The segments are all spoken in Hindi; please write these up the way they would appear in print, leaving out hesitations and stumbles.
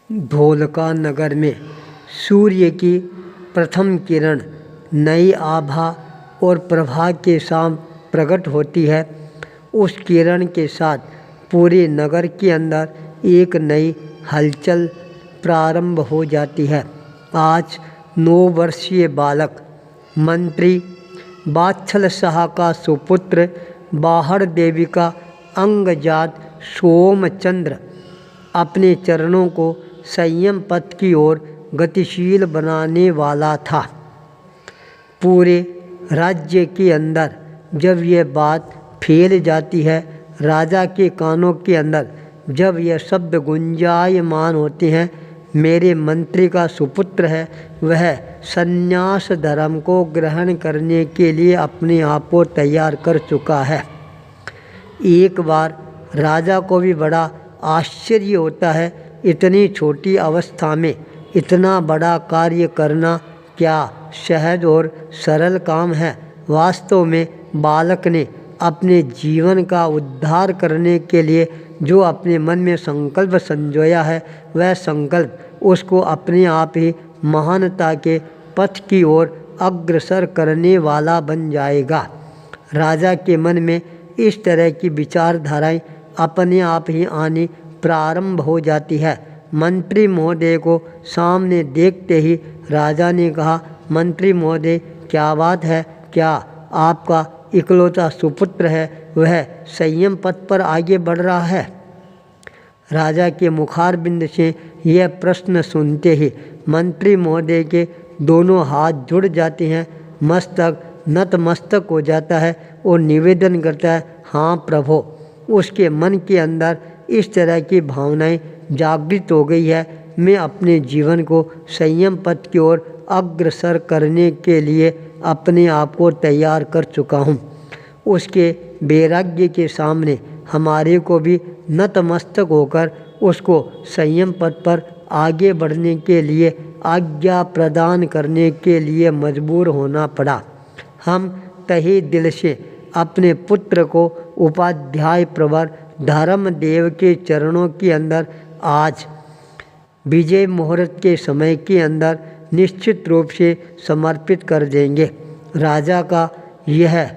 धोलका नगर में सूर्य की प्रथम किरण नई आभा और प्रभा के साथ प्रकट होती है। उस किरण के साथ पूरे नगर के अंदर एक नई हलचल प्रारंभ हो जाती है। आज 9 वर्षीय बालक मंत्री वात्सल शाह का सुपुत्र बाहर देवी का अंगजात सोमचंद्र अपने चरणों को संयम पथ की ओर गतिशील बनाने वाला था। पूरे राज्य के अंदर जब यह बात फैल जाती है, राजा के कानों के अंदर जब यह शब्द गुंजायमान होते हैं, मेरे मंत्री का सुपुत्र है, वह संन्यास धर्म को ग्रहण करने के लिए अपने आप को तैयार कर चुका है। एक बार राजा को भी बड़ा आश्चर्य होता है, इतनी छोटी अवस्था में इतना बड़ा कार्य करना क्या सहज और सरल काम है। वास्तव में बालक ने अपने जीवन का उद्धार करने के लिए जो अपने मन में संकल्प संजोया है, वह संकल्प उसको अपने आप ही महानता के पथ की ओर अग्रसर करने वाला बन जाएगा। राजा के मन में इस तरह की विचारधाराएं अपने आप ही आनी प्रारंभ हो जाती है। मंत्री महोदय को सामने देखते ही राजा ने कहा, मंत्री महोदय क्या बात है, क्या आपका इकलौता सुपुत्र है वह संयम पथ पर आगे बढ़ रहा है? राजा के मुखारबिंद से यह प्रश्न सुनते ही मंत्री महोदय के दोनों हाथ जुड़ जाते हैं, मस्तक नतमस्तक हो जाता है और निवेदन करता है, हाँ प्रभु। उसके मन के अंदर इस तरह की भावनाएं जागृत हो गई है, मैं अपने जीवन को संयम पथ की ओर अग्रसर करने के लिए अपने आप को तैयार कर चुका हूँ। उसके वैराग्य के सामने हमारे को भी नतमस्तक होकर उसको संयम पथ पर आगे बढ़ने के लिए आज्ञा प्रदान करने के लिए मजबूर होना पड़ा। हम तहे दिल से अपने पुत्र को उपाध्याय प्रवर धर्मदेव के चरणों के अंदर आज विजय मुहूर्त के समय के अंदर निश्चित रूप से समर्पित कर देंगे। राजा का यह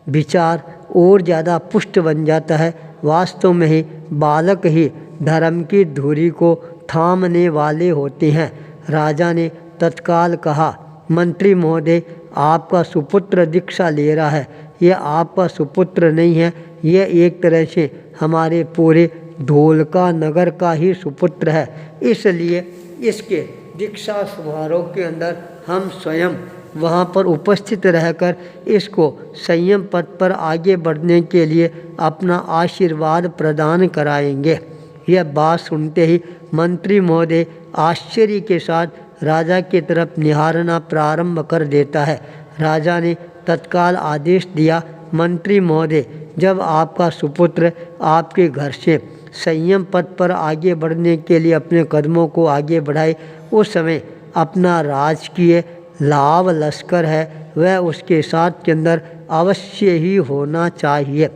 विचार और ज़्यादा पुष्ट बन जाता है। वास्तव में ही बालक ही धर्म की धुरी को थामने वाले होते हैं। राजा ने तत्काल कहा, मंत्री महोदय आपका सुपुत्र दीक्षा ले रहा है, यह आपका सुपुत्र नहीं है, यह एक तरह से हमारे पूरे धोलका नगर का ही सुपुत्र है। इसलिए इसके दीक्षा समारोह के अंदर हम स्वयं वहाँ पर उपस्थित रहकर इसको संयम पथ पर आगे बढ़ने के लिए अपना आशीर्वाद प्रदान कराएंगे। यह बात सुनते ही मंत्री महोदय आश्चर्य के साथ राजा की तरफ निहारना प्रारंभ कर देता है। राजा ने तत्काल आदेश दिया, मंत्री महोदय जब आपका सुपुत्र आपके घर से संयम पथ पर आगे बढ़ने के लिए अपने कदमों को आगे बढ़ाए, उस समय अपना राजकीय लाभ लश्कर है वह उसके साथ के अंदर अवश्य ही होना चाहिए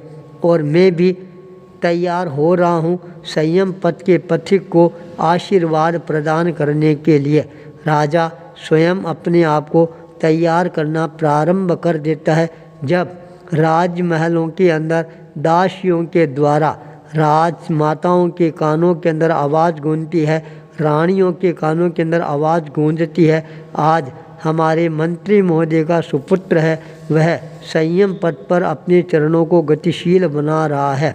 और मैं भी तैयार हो रहा हूँ संयम पथ के पथिक को आशीर्वाद प्रदान करने के लिए। राजा स्वयं अपने आप को तैयार करना प्रारंभ कर देता है। जब राजमहलों के अंदर दासियों के द्वारा राजमाताओं के कानों के अंदर आवाज़ गूंजती है, रानियों के कानों के अंदर आवाज़ गूंजती है, आज हमारे मंत्री महोदय का सुपुत्र है, वह संयम पथ पर अपने चरणों को गतिशील बना रहा है।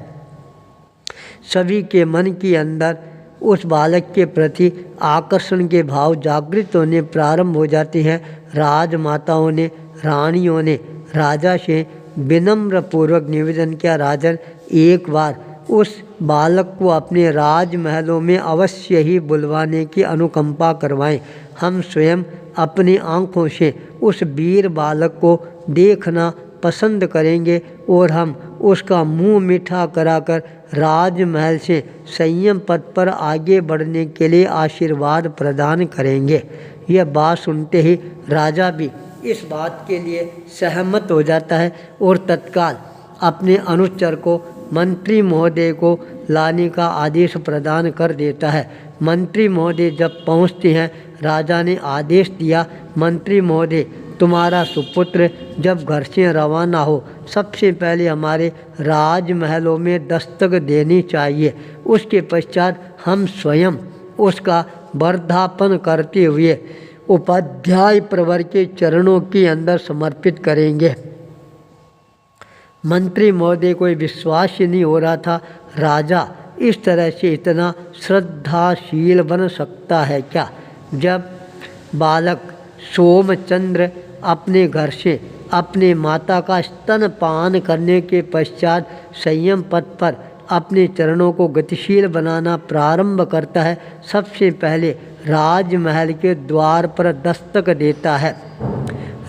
सभी के मन के अंदर उस बालक के प्रति आकर्षण के भाव जागृत होने प्रारंभ हो जाते हैं। राजमाताओं ने, रानियों ने राजा से विनम्र पूर्वक निवेदन किया, राजन एक बार उस बालक को अपने राजमहलों में अवश्य ही बुलवाने की अनुकंपा करवाएं। हम स्वयं अपनी आँखों से उस वीर बालक को देखना पसंद करेंगे और हम उसका मुंह मीठा कराकर राजमहल से संयम पथ पर आगे बढ़ने के लिए आशीर्वाद प्रदान करेंगे। यह बात सुनते ही राजा भी इस बात के लिए सहमत हो जाता है और तत्काल अपने अनुचर को मंत्री महोदय को लाने का आदेश प्रदान कर देता है। मंत्री महोदय जब पहुँचते हैं, राजा ने आदेश दिया, मंत्री महोदय तुम्हारा सुपुत्र जब घर से रवाना हो सबसे पहले हमारे राजमहलों में दस्तक देनी चाहिए। उसके पश्चात हम स्वयं उसका वर्धापन करते हुए उपाध्याय प्रवर के चरणों के अंदर समर्पित करेंगे। मंत्री महोदय को विश्वास ही नहीं हो रहा था, राजा इस तरह से इतना श्रद्धाशील बन सकता है क्या। जब बालक सोमचंद्र अपने घर से अपने माता का स्तनपान करने के पश्चात संयम पथ पर अपने चरणों को गतिशील बनाना प्रारंभ करता है, सबसे पहले राजमहल के द्वार पर दस्तक देता है।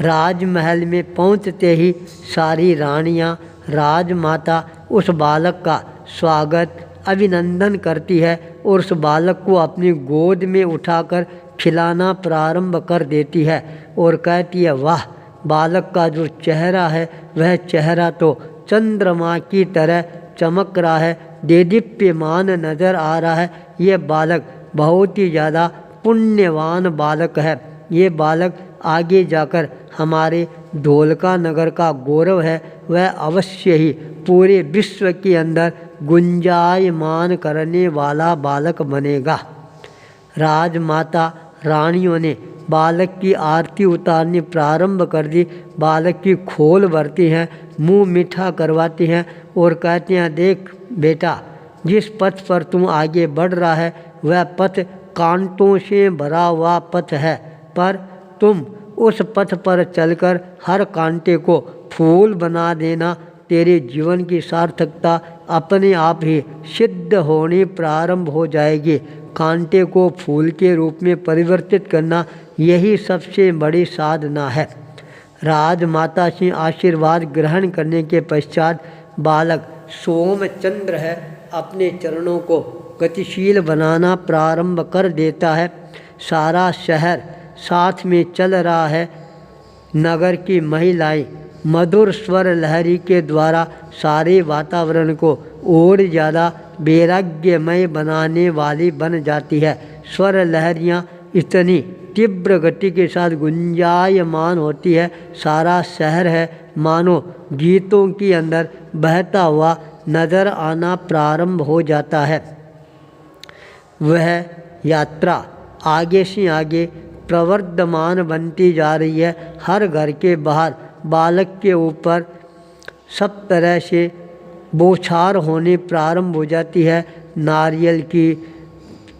राजमहल में पहुंचते ही सारी रानियां, राजमाता उस बालक का स्वागत अभिनंदन करती है और उस बालक को अपनी गोद में उठाकर खिलाना प्रारंभ कर देती है और कहती है, वाह, बालक का जो चेहरा है वह चेहरा तो चंद्रमा की तरह चमक रहा है, देदीप्यमान नज़र आ रहा है। ये बालक बहुत ही ज़्यादा पुण्यवान बालक है। ये बालक आगे जाकर हमारे ढोलका नगर का गौरव है, वह अवश्य ही पूरे विश्व के अंदर गुंजायमान करने वाला बालक बनेगा। राजमाता रानियों ने बालक की आरती उतारनी प्रारंभ कर दी। बालक की खोल भरती हैं, मुंह मीठा करवाती हैं और कहती हैं, देख बेटा, जिस पथ पर तुम आगे बढ़ रहा है वह पथ कांटों से भरा हुआ पथ है, पर तुम उस पथ पर चलकर हर कांटे को फूल बना देना। तेरे जीवन की सार्थकता अपने आप ही सिद्ध होनी प्रारंभ हो जाएगी। कांटे को फूल के रूप में परिवर्तित करना यही सबसे बड़ी साधना है। राजमाता से आशीर्वाद ग्रहण करने के पश्चात बालक सोमचंद्र है अपने चरणों को गतिशील बनाना प्रारंभ कर देता है। सारा शहर साथ में चल रहा है। नगर की महिलाएं मधुर स्वर लहरी के द्वारा सारे वातावरण को और ज़्यादा वैराग्यमय बनाने वाली बन जाती है। स्वर लहरियाँ इतनी तीव्र गति के साथ गुंजायमान होती है, सारा शहर है मानो गीतों के अंदर बहता हुआ नज़र आना प्रारंभ हो जाता है। वह यात्रा आगे से आगे प्रवर्धमान बनती जा रही है। हर घर के बाहर बालक के ऊपर सब तरह से बौछार होने प्रारंभ हो जाती है, नारियल की,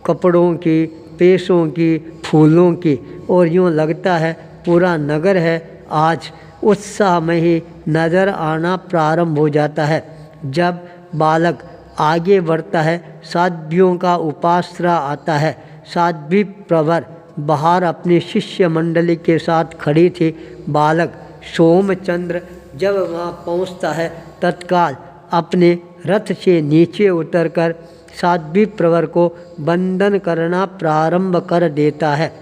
कपड़ों की, पेशों की, फूलों की, और यूँ लगता है पूरा नगर है आज उत्साह में ही नज़र आना प्रारंभ हो जाता है। जब बालक आगे बढ़ता है, साध्वियों का उपासरा आता है। साध्वी प्रवर बाहर अपने शिष्य मंडली के साथ खड़ी थी। बालक सोमचंद्र जब वहाँ पहुँचता है, तत्काल अपने रथ से नीचे उतरकर साध्वी प्रवर को वंदन करना प्रारंभ कर देता है।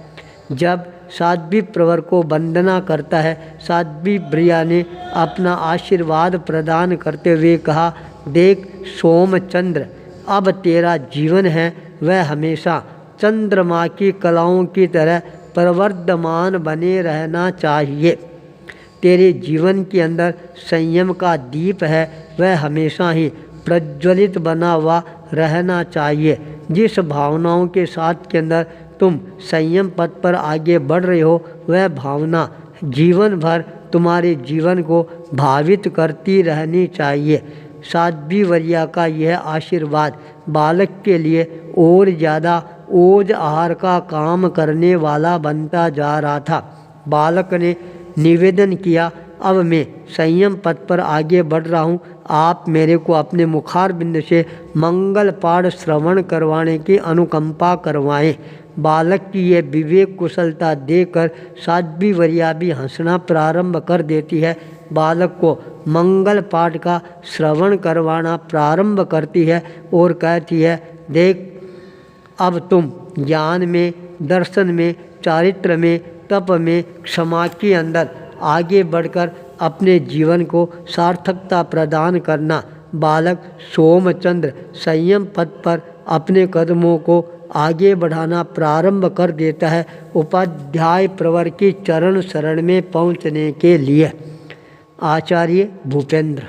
जब साध्वी प्रवर को वंदना करता है, साध्वी प्रिया ने अपना आशीर्वाद प्रदान करते हुए कहा, देख सोमचंद्र, अब तेरा जीवन है वह हमेशा चंद्रमा की कलाओं की तरह प्रवर्धमान बने रहना चाहिए। तेरे जीवन के अंदर संयम का दीप है, वह हमेशा ही प्रज्वलित बना हुआ रहना चाहिए। जिस भावनाओं के साथ के अंदर तुम संयम पथ पर आगे बढ़ रहे हो, वह भावना जीवन भर तुम्हारे जीवन को भावित करती रहनी चाहिए। साध्वी वरिया का यह आशीर्वाद बालक के लिए और ज़्यादा ओज आहार का काम करने वाला बनता जा रहा था। बालक ने निवेदन किया, अब मैं संयम पथ पर आगे बढ़ रहा हूँ, आप मेरे को अपने मुखारबिंद से मंगल पाठ श्रवण करवाने की अनुकंपा करवाएं। बालक की यह विवेक कुशलता देखकर साध्वी वरिया भी हंसना प्रारंभ कर देती है। बालक को मंगल पाठ का श्रवण करवाना प्रारंभ करती है और कहती है, देख अब तुम ज्ञान में, दर्शन में, चारित्र में, तप में, क्षमा के अंदर आगे बढ़कर अपने जीवन को सार्थकता प्रदान करना। बालक सोमचंद्र संयम पथ पर अपने कदमों को आगे बढ़ाना प्रारंभ कर देता है उपाध्याय प्रवर की चरण शरण में पहुँचने के लिए। आचार्य भूपेंद्र।